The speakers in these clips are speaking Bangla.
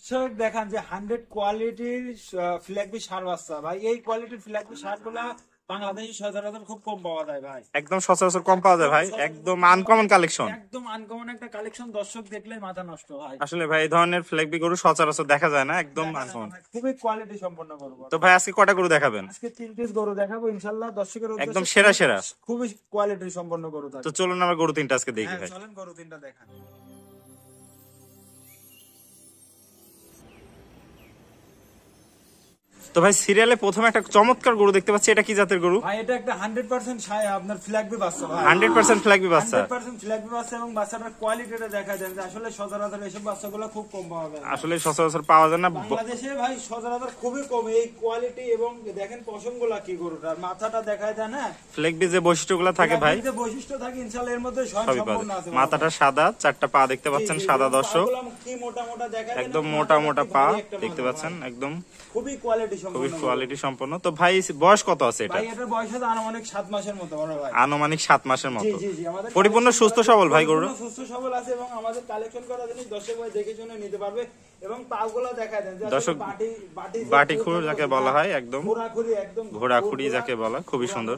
দর্শক দেখান যে 100 কোয়ালিটির ফ্ল্যাগবি সার বাচ্চা ভাই। এই কোয়ালিটির ফ্ল্যাগবি সার গুলা বাংলাদেশে সচরাচর খুব কম পাওয়া যায় ভাই। একদম সচরাচর কম পাওয়া যায় ভাই, একদম আনকমন কালেকশন। একদম আনকমন একটা কালেকশন, দর্শক দেখলে মাথা নষ্ট ভাই। আসলে ভাই এই ধরনের ফ্ল্যাগবি গরু সচরাচর দেখা যায় না, একদম আনকমন। খুবই কোয়ালিটি সম্পন্ন গরু। তো ভাই আজকে কটা গরু দেখাবেন? আজকে 3 পিস গরু দেখাবো ইনশাআল্লাহ, দর্শকের উদ্দেশ্যে একদম সেরা সেরা, খুবই কোয়ালিটি সম্পন্ন গরু থাকবে। তো চলুন আমরা গরু তিনটা আজকে দেখি ভাই। চলেন গরু তিনটা দেখান। তো ভাই সিরিয়ালে প্রথমে একটা চমৎকার গরু দেখতে পাচ্ছি, এটা কি জাতের গরু ভাই? এটা একটা 100% আপনার ফ্ল্যাগবি বাচ্চা ভাই। 100% ফ্ল্যাগবি বাচ্চা, 100% ফ্ল্যাগবি বাচ্চা, এবং বাচ্চাটার কোয়ালিটিটা দেখা যায় যে আসলে সচরাচর এইসব বাচ্চাগুলো খুব কম পাওয়া যায়। আসলে সচরাচর পাওয়া যায় না বাংলাদেশে ভাই, সচরাচর খুবই কম এই কোয়ালিটি। এবং দেখেন পশমগুলা কি গরুটার, মাথাটা দেখা যায় না, ফ্ল্যাগবি যে বৈশিষ্ট্যগুলো থাকে ভাই, যে বৈশিষ্ট্য থাকে ইনশাআল্লাহ এর মধ্যে সবই পাওয়া সম্পূর্ণ যায়। আছে। মাথাটা সাদা, চারটা পা দেখতে পাচ্ছেন সাদা দর্শক, কি মোটা মোটা দেখা যায়, একদম মোটা মোটা পা দেখতে পাচ্ছেন, একদম খুবই কোয়ালিটি সম্পন্ন, খুবই কোয়ালিটি সম্পন্ন। তো ভাই বয়স কত আছে এটা? ভাই এটার বয়স আছে আনুমানিক 7 মাসের মতো বড় ভাই। আনুমানিক 7 মাসের মতো। জি জি, আমাদের পরিপূর্ণ সুস্থ সবল ভাই গরু, সুস্থ সবল আছে, এবং আমাদের কালেকশন করা জিনিস দর্শক ভাই দেখে শুনে নিতে পারবে। এবং পাগুলো দেখায় দেন দর্শক, বাটি খুর যাকে বলা হয়, একদম ঘোড়াখুরি যাকে বলা, খুবই সুন্দর।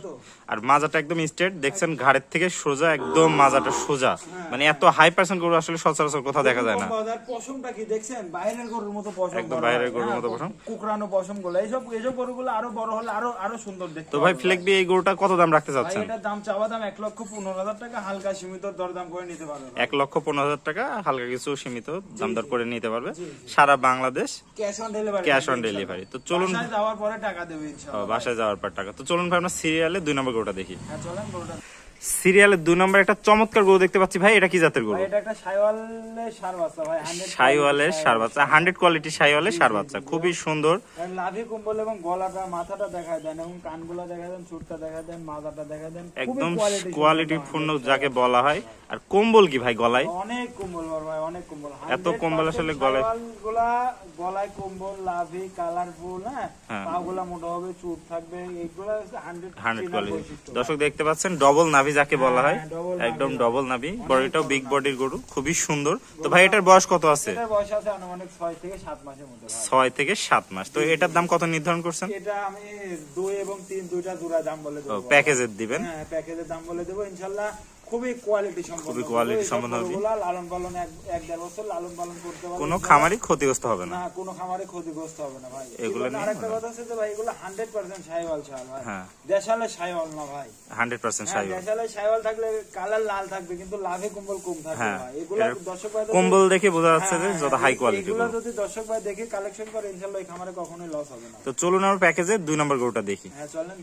আর মাজাটা একদম স্ট্রেট দেখছেন, ঘাড়ের থেকে সোজা, একদম মাজাটা সোজা, মানে এত হাই পার্সেন্ট গরু আসলে সচরাচর কোথাও দেখা যায় না। পশমটা কি দেখছেন, বাইরের গরুর মতো পশম, একদম বাইরের গরুর মতো পশম, কুকরানো পশম গুলো। এইসব গরুগুলো আরো বড় হলে আরো সুন্দর দেখতে। তো ভাই ফ্ল্যাগবি এই গরুটা কত দাম রাখতে চাচ্ছেন? এটার দাম চাওয়া দাম 1,15,000 টাকা, হালকা সীমিত দরদাম করে নিতে পারবে। 1,15,000 টাকা, হালকা কিছু সীমিত দাম দর করে নিতে পারবে সারা বাংলাদেশ, ক্যাশ অন ডেলিভারি। তো চলুন, বাসায় যাওয়ার পরে টাকা দেবে ইনশাআল্লাহ। বাসায় যাওয়ার পর টাকা। তো চলুন ভাই আমরা সিরিয়ালে 2 নম্বর গরুটা দেখি। হ্যাঁ চলেন গরুটা। সিরিয়ালে 2 নম্বর একটা চমৎকার গরু দেখতে পাচ্ছি ভাই, এটা কি জাতের গরু? এটা একটা শাইওয়ালের ষাঁড় বাচ্চা ভাই, 100 শাইওয়ালের ষাঁড় বাচ্চা, 100 কোয়ালিটি শাইওয়ালের ষাঁড় বাচ্চা, খুবই সুন্দর। লাভি কম্বল এবং গলাটা মাথাটা দেখায় দেন, এবং কানগুলো দেখায় দেন, চুটটা দেখায় দেন, মাথাটা দেখায় দেন, একদম কোয়ালিটি পূর্ণ যাকে বলা হয়। আর কম্বল কি ভাই গলায়? অনেক কম্বল ভাই, অনেক কম্বল। এত কম্বল আসলে গলায়, গলায় কম্বল, লাভি কালারফুল, হ্যাঁ, পাগুলা মোটা হবে, চুট থাকবে, এইগুলা 100 কোয়ালিটি। দর্শক দেখতে পাচ্ছেন ডবল নাভি যাকে বলা হয়, একদম ডবল নাভি, বডিটাও বিগ বডির গরু, খুবই সুন্দর। তো ভাই এটার বয়স কত আছে? এটার বয়স আছে আনুমানিক 6 থেকে 7 মাসের মধ্যে। 6 থেকে 7 মাস। তো এটার দাম কত নির্ধারণ করছেন? এটা আমি 2 এবং 3 দুইটা জোড়া দাম বলে দেব। প্যাকেজের দিবেন? হ্যাঁ প্যাকেজের দাম বলে দেব ইনশাআল্লাহ। খুবই কোয়ালিটি সম্পন্ন, খুবই কোয়ালিটি সম্পন্ন হবে। লালন পালন 1-1.5 বছর লালন পালন করতে পারবে, কোনো খামারি ক্ষতিগ্রস্ত হবে না। না কোনো খামারে ক্ষতিগ্রস্ত হবে না ভাই। এগুলো আরেকটা কথা আছে যে ভাই এগুলো 100% শাইওয়াল ছাড় ভাই। হ্যাঁ দেশালে শাইওয়াল না ভাই, 100% শাইওয়াল। দেশালে শাইওয়াল থাকলে কালার লাল থাকবে, কিন্তু লাভে কম্বল কম থাকবে ভাই। এগুলো দর্শক ভাই কম্বল দেখে বোঝা যাচ্ছে যে যত হাই কোয়ালিটি। এগুলো যদি দর্শক ভাই দেখে কালেকশন করে ইনশাআল্লাহ এই খামারে কখনোই লস হবে না। তো চলুন আমরা প্যাকেজের 2 নম্বর গরুটা দেখি। হ্যাঁ চলেন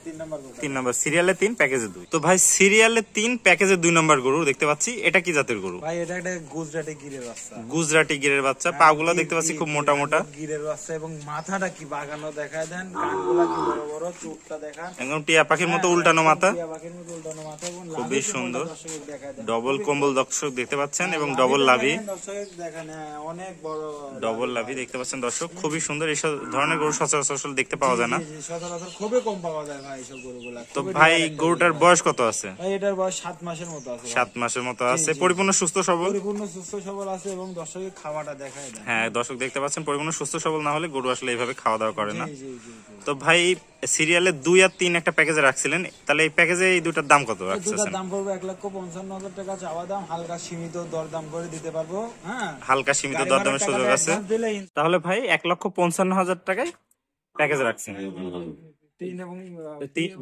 3 নম্বর গরু। 3 নম্বর সিরিয়ালে 3 প্যাকেজে 2। তো ভাই সিরিয়ালে 3 প্যাকেজে 2 নম্বর গরু দেখতে পাচ্ছি, এটা কি জাতের গরু? ভাই এটা একটা গুজরাটি গিরের বাচ্চা। গুজরাটি গিরের বাচ্চা, পাগুলো দেখতে পাচ্ছি খুব মোটা মোটা, গিরের বাচ্চা, এবং মাথাটা কি বাগানো দেখায় দেন, কানগুলা কি বড় বড়, চুটটা দেখান, একদম টিয়া পাখির মতো উল্টানো মাথা, টিয়া পাখির মতো উল্টানো মাথা, এবং খুবই সুন্দর। দর্শক দেখায় দেন ডবল কম্বল দর্শক দেখতে পাচ্ছেন, এবং ডবল লাভি, দর্শক দেখেন অনেক বড় ডবল লাভি দেখতে পাচ্ছেন দর্শক, খুবই সুন্দর। এই ধরনের গরু সচরাচর দেখতে পাওয়া যায় না, সচরাচর খুবই কম পাওয়া যায় ভাই এইসব গরুগুলা। তো ভাই গরুটার বয়স কত আছে? ভাই এটার বয়স 7 মাসের মতো আছে। 7 মাসের মতো আছে, পরিপূর্ণ সুস্থ সবল, পরিপূর্ণ সুস্থ সবল আছে, এবং দর্শকের খাওয়াটা দেখায় দেন। হ্যাঁ দর্শক দেখতে পাচ্ছেন পরিপূর্ণ সুস্থ সবল না হলে গরু আসলে এইভাবে খাওয়া দাওয়া করে না। তো ভাই সিরিয়ালে 2 আর 3 একটা প্যাকেজে রাখছিলেন, তাহলে এই প্যাকেজে এই দুটার দাম কত রাখছেন? দুটার দাম পড়বে 1,55,000 টাকা চাওয়া দাম, হালকা সীমিত দরদাম করে দিতে পারবো। হ্যাঁ হালকা সীমিত দরদামের সুযোগ আছে। তাহলে ভাই 1,55,000 টাকায় প্যাকেজ রাখছেন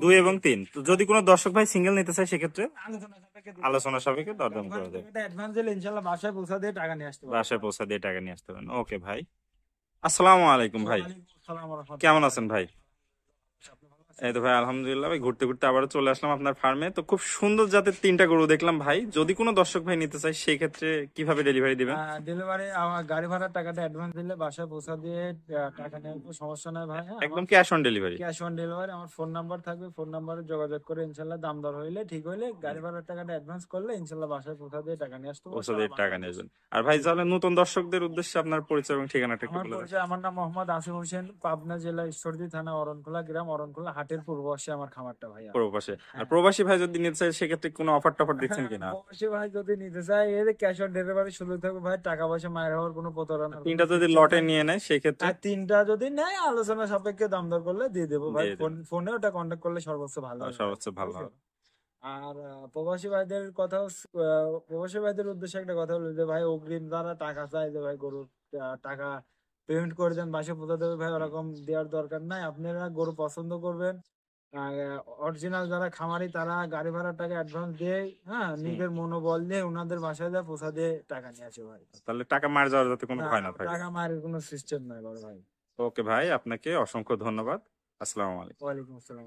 2 এবং 3। তো যদি কোনো দর্শক ভাই সিঙ্গেল নিতে চায় সেক্ষেত্রে আলোচনা সাপেক্ষে দরদাম করে দেবে। এটা অ্যাডভান্স দিলে ইনশাআল্লাহ বাসায় পৌঁছা দিয়ে টাকা নিয়ে আসতে পারবেন। বাসায় পৌঁছা দিয়ে টাকা নিয়ে আসতে পারেন। ওকে ভাই, আসসালামু আলাইকুম ভাই, কেমন আছেন ভাই? এই তো ভাই আলহামদুলিল্লাহ, ভাই ঘুরতে ঘুরতে আবারও চলে আসলাম আপনার ফার্মে। তো খুব সুন্দর জাতের 3টা গরু দেখলাম ভাই, যদি কোনো দর্শক ভাই নিতে চায় সেই ক্ষেত্রে কিভাবে ডেলিভারি দিবেন? ডেলিভারি আমার গাড়ি ভাড়ার টাকাটা অ্যাডভান্স দিলে বাসায় পৌঁছা দিয়ে টাকা নেওয়ার কোনো সমস্যা নাই ভাই। একদম cash on delivery. Cash on delivery. আমার ফোন নাম্বার থাকবে, ফোন নাম্বারে যোগাযোগ করে ইনশাআল্লাহ দাম দর হইলে ঠিক হইলে গাড়ি ভাড়ার টাকাটা অ্যাডভান্স করলে ইনশাআল্লাহ বাসায় পৌঁছা দিয়ে টাকা নিয়ে আসতে পারবো। পৌঁছা দিয়ে টাকা নিয়ে আসবেন। আর ভাই তাহলে নতুন দর্শকদের উদ্দেশ্যে আপনার পরিচয় এবং ঠিকানাটা একটু বলে দেন। আমার নাম মোহাম্মদ আসিফ হোসেন, পাবনা জেলা ঈশ্বরদী থানা অরণখোলা গ্রাম, অরণখোলা হাট মাঠের পূর্ব পাশে আমার খামারটা ভাইয়া। প্রবাসে। আর হ্যাঁ। প্রবাসী ভাই যদি নিতে চায় সেক্ষেত্রে কোনো অফার টফার দিচ্ছেন কিনা? প্রবাসী ভাই যদি নিতে চায় এর ক্যাশ অন ডেলিভারি সুযোগ থাকবে ভাই, টাকা পয়সা মায়ের হওয়ার কোনো প্রতারণার কোনো তিনটা যদি system লটে নাই। নিয়ে নেয় সেক্ষেত্রে আর তিনটা যদি নেয় আলোচনা সাপেক্ষে দাম দর করলে দিয়ে দেবো ভাই, দিয়ে দেবেন। ফোনে ওটা কন্ট্যাক্ট করলে সর্বোচ্চ ভালো হবে ভাই। সর্বোচ্চ ভালো বুঝছো? হবে। আর প্রবাসী ভাইদের কথা প্রবাসী ভাইদের উদ্দেশ্যে একটা কথা বলি যে ভাই, অগ্রিম যারা টাকা চায় যে ভাই গরুর টাকা পেমেন্ট করে দেন বাসে পৌঁছে দেবে ভাই, ওরকম দেওয়ার দরকার নাই। আপনারা গরু পছন্দ করবেন, অরিজিনাল যারা খামারি তারা গাড়ি ভাড়ার টাকা অ্যাডভান্স দিয়ে, হ্যাঁ, হুম। নিজের মনোবল দিয়ে ওনাদের বাসায় যা পৌঁছা দিয়ে টাকা নিয়ে আসে ভাই। তাহলে টাকা মার যাওয়ার যাতে কোনো না, ভয় না থাকে। টাকা মারের কোনো সিস্টেম নাই বড় ভাই। ওকে ভাই, আপনাকে অসংখ্য ধন্যবাদ। আসসালামু আলাইকুম। ওয়ালাইকুম আসসালাম।